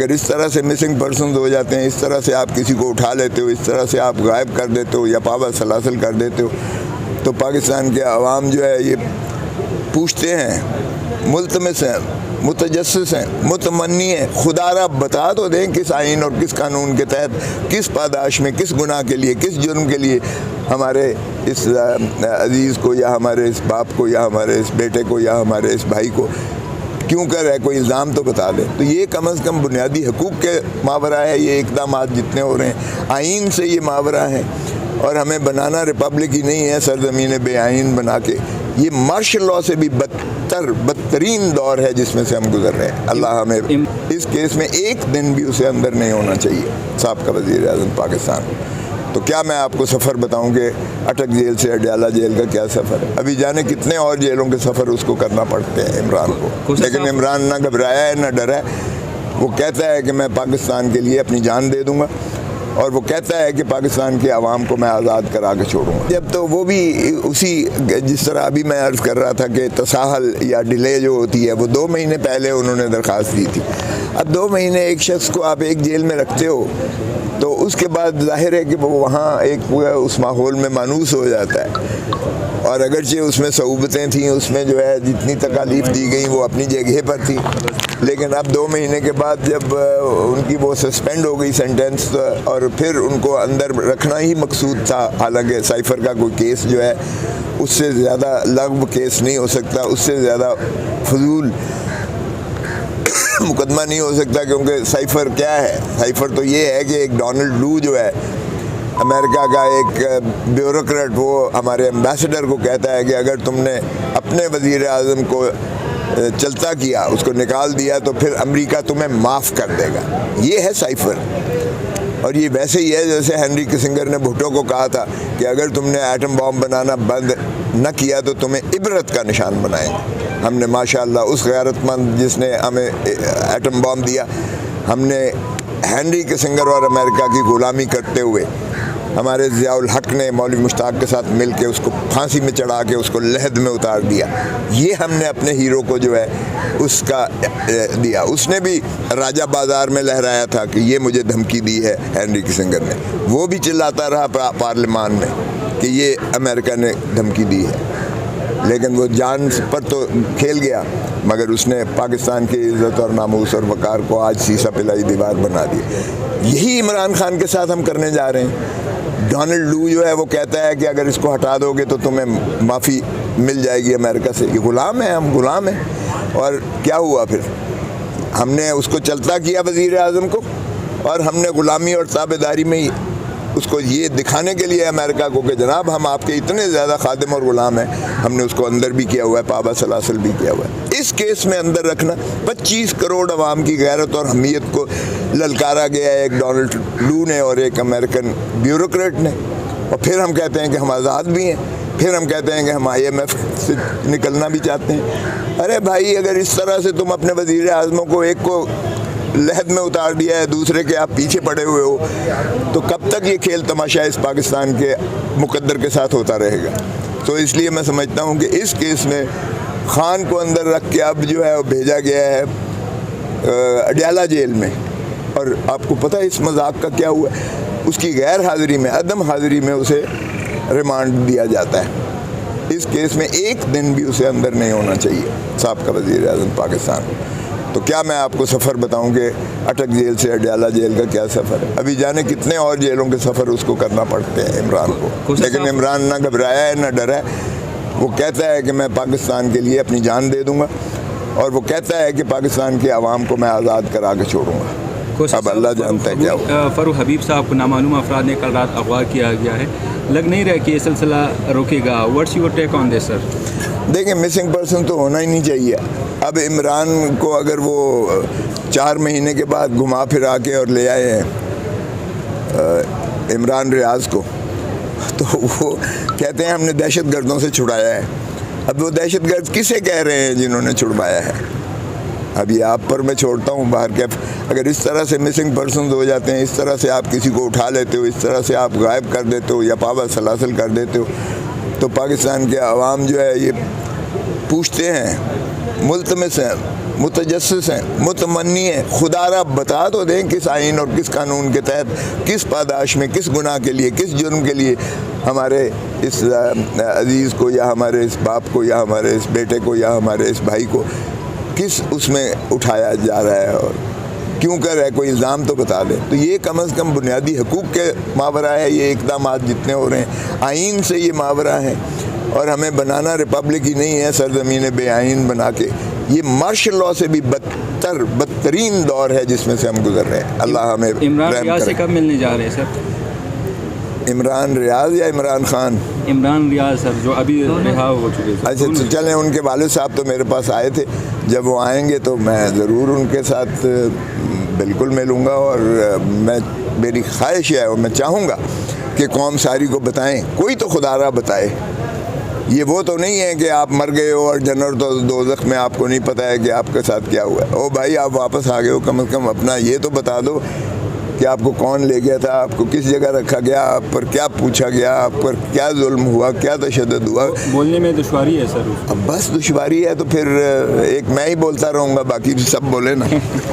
अगर इस तरह से मिसिंग पर्सन हो जाते हैं, इस तरह से आप किसी को उठा लेते हो, इस तरह से आप गायब कर देते हो या पावा सलासल कर देते हो, तो पाकिस्तान के अवाम जो है ये पूछते हैं, मुल्तमिस हैं, मुतजस्सिस हैं, मुतमन्नी हैं, खुदारा बता तो दें किस आइन और किस कानून के तहत, किस पादाश में, किस गुनाह के लिए, किस जुर्म के लिए हमारे इस अजीज़ को या हमारे इस बाप को या हमारे इस बेटे को या हमारे इस भाई को क्यों कर रहा है, कोई इल्ज़ाम तो बता दें। तो ये कम अज़ कम बुनियादी हकूक़ के मावरा है ये इक़दामात जितने हो रहे हैं, आइन से ये मावरा है। और हमें बनाना रिपब्लिक ही नहीं है सरज़मीन बेआइन बना के, ये मार्शल लॉ से भी बदतरीन दौर है जिसमें से हम गुजर रहे हैं। अल्लाह हमें इस केस में एक दिन भी उसे अंदर नहीं होना चाहिए, साबिक़ा वज़ीर-ए-आज़म पाकिस्तान। तो क्या मैं आपको सफ़र बताऊं कि अटक जेल से अडयाला जेल का क्या सफ़र है। अभी जाने कितने और जेलों के सफ़र उसको करना पड़ते हैं इमरान को, लेकिन इमरान ना घबराया है ना डरा है। वो कहता है कि मैं पाकिस्तान के लिए अपनी जान दे दूँगा, और वो कहता है कि पाकिस्तान के आवाम को मैं आज़ाद करा के छोड़ूंगा। जब तो वो भी उसी, जिस तरह अभी मैं अर्ज़ कर रहा था कि तसाहल या डिले जो होती है, वो 2 महीने पहले उन्होंने दरख्वास्त दी थी। अब 2 महीने एक शख्स को आप एक जेल में रखते हो तो उसके बाद जाहिर है कि वो वहाँ एक उस माहौल में मानूस हो जाता है। और अगरचे उसमें सहूबतें थीं, उसमें जो है जितनी तकालीफ दी गई वो अपनी जगह पर थी, लेकिन अब 2 महीने के बाद जब उनकी वो सस्पेंड हो गई सेंटेंस, और फिर उनको अंदर रखना ही मकसूद था। हालांकि साइफ़र का कोई केस जो है उससे ज़्यादा लग़्व केस नहीं हो सकता, उससे ज़्यादा फजूल मुकदमा नहीं हो सकता, क्योंकि साइफ़र क्या है, साइफ़र तो ये है कि एक डोनाल्ड लू जो है अमेरिका का एक ब्यूरोक्रेट, वो हमारे एम्बेसडर को कहता है कि अगर तुमने अपने वज़ीर आज़म को चलता किया, उसको निकाल दिया, तो फिर अमेरिका तुम्हें माफ़ कर देगा। ये है साइफ़र। और ये वैसे ही है जैसे हेनरी किसिंगर ने भुट्टो को कहा था कि अगर तुमने एटम बॉम्ब बनाना बंद न किया तो तुम्हें इबरत का निशान बनाएंगे। हमने माशाअल्लाह उस गैरतमंद जिसने हमें एटम बॉम्ब दिया, हमने हेनरी किसिंगर और अमेरिका की ग़ुलामी करते हुए हमारे ज़ियाउल हक ने मौलवी मुश्ताक के साथ मिल के उसको फांसी में चढ़ा के उसको लहद में उतार दिया। ये हमने अपने हीरो को जो है उसका दिया। उसने भी राजा बाज़ार में लहराया था कि ये मुझे धमकी दी है हेनरी किसिंगर ने, वो भी चिल्लाता रहा पार्लियामान में कि ये अमेरिका ने धमकी दी है, लेकिन वो जान पर तो खेल गया, मगर उसने पाकिस्तान की इज़्ज़त और नामूस और वक़ार को आज सीसा पिलाई दीवार बना दी। यही इमरान खान के साथ हम करने जा रहे हैं। डोनाल्ड लू जो है वो कहता है कि अगर इसको हटा दोगे तो तुम्हें माफ़ी मिल जाएगी अमेरिका से। ये ग़ुलाम है, हम ग़ुलाम हैं। और क्या हुआ फिर, हमने उसको चलता किया वज़ीर आज़म को, और हमने ग़ुलामी और ताबेदारी में ही उसको ये दिखाने के लिए अमेरिका को कि जनाब हम आपके इतने ज़्यादा खादिम और ग़ुलाम हैं, हमने उसको अंदर भी किया हुआ है, पाबा सलासल भी किया हुआ है। इस केस में अंदर रखना 25 करोड़ अवाम की गैरत और हमीयत को ललकारा गया है एक डोनाल्ड लू ने और एक अमेरिकन ब्यूरोक्रेट ने। और फिर हम कहते हैं कि हम आज़ाद भी हैं, फिर हम कहते हैं कि हम IMF से निकलना भी चाहते हैं। अरे भाई, अगर इस तरह से तुम अपने वज़ीर आज़मों को, एक को लहद में उतार दिया है, दूसरे के आप पीछे पड़े हुए हो, तो कब तक ये खेल तमाशा इस पाकिस्तान के मुकद्दर के साथ होता रहेगा। तो इसलिए मैं समझता हूँ कि इस केस में खान को अंदर रख के अब जो है वो भेजा गया है अडयाला जेल में। और आपको पता है इस मजाक का क्या हुआ, उसकी गैर हाज़िरी में, अदम हाज़िरी में उसे रिमांड दिया जाता है। इस केस में एक दिन भी उसे अंदर नहीं होना चाहिए, साबिक़ा वज़ीर-ए-आज़म पाकिस्तान। तो क्या मैं आपको सफ़र बताऊं कि अटक जेल से अडयाला जेल का क्या सफ़र है। अभी जाने कितने और जेलों के सफ़र उसको करना पड़ते हैं इमरान को, लेकिन इमरान ना घबराया है ना डरा है। वो कहता है कि मैं पाकिस्तान के लिए अपनी जान दे दूँगा, और वो कहता है कि पाकिस्तान के आवाम को मैं आज़ाद करा के छोड़ूँगा। अब अल्लाह जानता है क्या हो। फ़ारूक हबीब साहब को नामालूम अफराद ने कल रात अगवा किया गया है, लग नहीं रहा कि ये सिलसिला रुकेगा। What's your take on this sir? देखिए, मिसिंग पर्सन तो होना ही नहीं चाहिए। अब इमरान को अगर वो 4 महीने के बाद घुमा फिरा के और ले आए हैं इमरान रियाज को, तो वो कहते हैं हमने दहशतगर्दों से छुड़ाया है। अब वो दहशतगर्द किसे कह रहे हैं जिन्होंने छुड़वाया है? अब ये आप पर मैं छोड़ता हूँ बाहर के। अगर इस तरह से मिसिंग पर्सन हो जाते हैं, इस तरह से आप किसी को उठा लेते हो, इस तरह से आप गायब कर देते हो या पावा सलासल कर देते हो, तो पाकिस्तान के अवाम जो है ये पूछते हैं, मुल्तमिस हैं, मुतजस्सिस हैं, मुतमन्नी हैं। खुदारा बता तो दें किस आइन और किस कानून के तहत, किस पादाश में, किस गुनाह के लिए, किस जुर्म के लिए हमारे इस अजीज़ को या हमारे इस बाप को या हमारे इस बेटे को या हमारे इस भाई को किस उसमें उठाया जा रहा है और क्यों कर रहा है, कोई इल्ज़ाम तो बता दें। तो ये कम अज़ कम बुनियादी हकूक़ के मावरा है ये इक़दामात जितने हो रहे हैं, आइन से ये मावरा है। और हमें बनाना रिपब्लिक ही नहीं है सरज़मीन बेआइन बना के, ये मार्शल लॉ से भी बदतरीन दौर है जिसमें से हम गुजर रहे हैं। अल्लाह हमें इमरान रहम रियाज से करे। कब मिलने जा रहे हैं सर? इमरान रियाज या इमरान खान? इमरान रियाज सर जो अभी रिहा हो चुके हैं। अच्छा तो चलें, उनके वालिद साहब तो मेरे पास आए थे, जब वो आएंगे तो मैं ज़रूर उनके साथ बिल्कुल मिलूँगा। और मेरी ख्वाहिश है और मैं चाहूँगा कि कौम सारी को बताएं, कोई तो खुदारा बताए। ये वो तो नहीं है कि आप मर गए हो और जनरल तो दोज़ख में आपको नहीं पता है कि आपके साथ क्या हुआ है। ओ भाई आप वापस आ गए हो, कम से कम अपना ये तो बता दो कि आपको कौन ले गया था, आपको किस जगह रखा गया, आप पर क्या पूछा गया, आप पर क्या जुल्म हुआ, क्या तशद्दुद हुआ। बोलने में दुश्वारी है सर। अब बस दुश्वारी है तो फिर एक मैं ही बोलता रहूँगा, बाकी सब बोले ना।